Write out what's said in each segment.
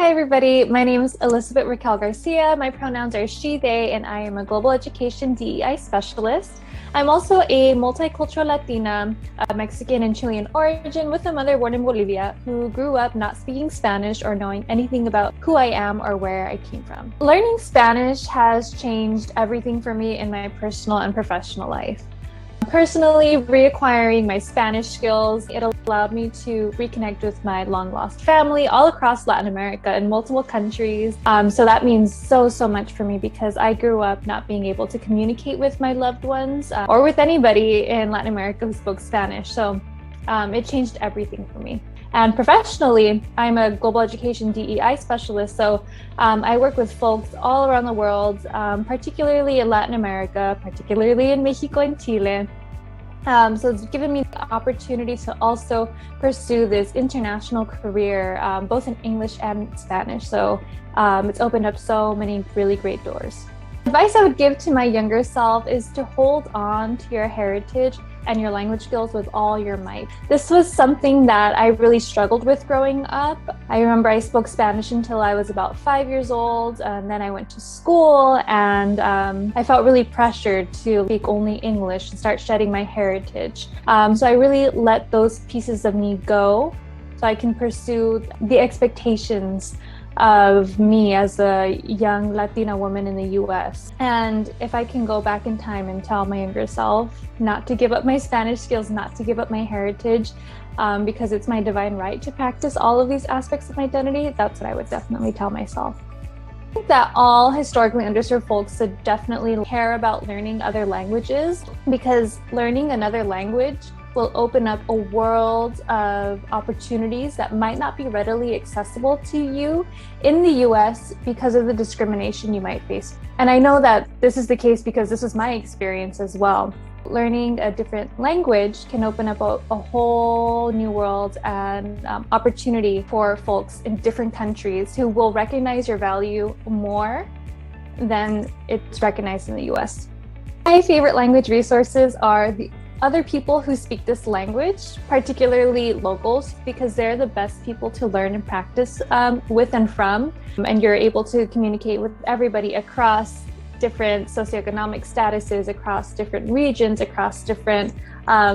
Hi, everybody. My name is Elisabet Raquel García. My pronouns are she, they, and I am a global education DEI specialist. I'm also a multicultural Latina, Mexican and Chilean origin with a mother born in Bolivia who grew up not speaking Spanish or knowing anything about who I am or where I came from. Learning Spanish has changed everything for me in my personal and professional life. Personally, reacquiring my Spanish skills, it allowed me to reconnect with my long-lost family all across Latin America in multiple countries. So that means so much for me because I grew up not being able to communicate with my loved ones or with anybody in Latin America who spoke Spanish. So it changed everything for me. And professionally, I'm a global education DEI specialist. So I work with folks all around the world, particularly in Latin America, particularly in Mexico and Chile. So it's given me the opportunity to also pursue this international career, both in English and Spanish. So it's opened up so many really great doors. Advice I would give to my younger self is to hold on to your heritage and your language skills with all your might. This was something that I really struggled with growing up. I remember I spoke Spanish until I was about 5 years old, and then I went to school and I felt really pressured to speak only English and start shedding my heritage. So I really let those pieces of me go so I can pursue the expectations of me as a young Latina woman in the US. And if I can go back in time and tell my younger self not to give up my Spanish skills, not to give up my heritage, because it's my divine right to practice all of these aspects of my identity, that's what I would definitely tell myself. I think that all historically underserved folks should definitely care about learning other languages, because learning another language will open up a world of opportunities that might not be readily accessible to you in the US because of the discrimination you might face. And I know that this is the case because this was my experience as well. Learning a different language can open up a whole new world and opportunity for folks in different countries who will recognize your value more than it's recognized in the US. My favorite language resources are the other people who speak this language, particularly locals, because they're the best people to learn and practice with and from. And you're able to communicate with everybody across different socioeconomic statuses, across different regions, across different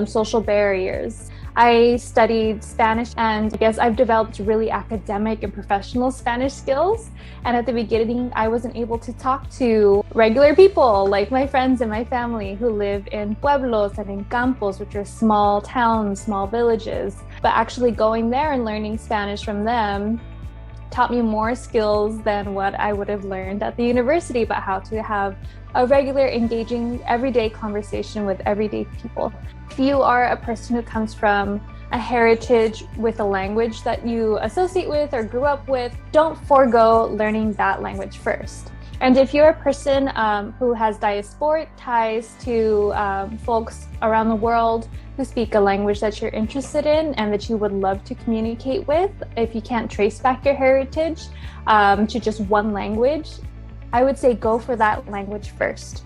social barriers. I studied Spanish, and I guess I've developed really academic and professional Spanish skills. And at the beginning, I wasn't able to talk to regular people like my friends and my family who live in pueblos and in campos, which are small towns, small villages. But actually going there and learning Spanish from them taught me more skills than what I would have learned at the university about how to have a regular, engaging, everyday conversation with everyday people. If you are a person who comes from a heritage with a language that you associate with or grew up with, don't forego learning that language first. And if you're a person who has diasporic ties to folks around the world who speak a language that you're interested in and that you would love to communicate with, if you can't trace back your heritage to just one language, I would say go for that language first.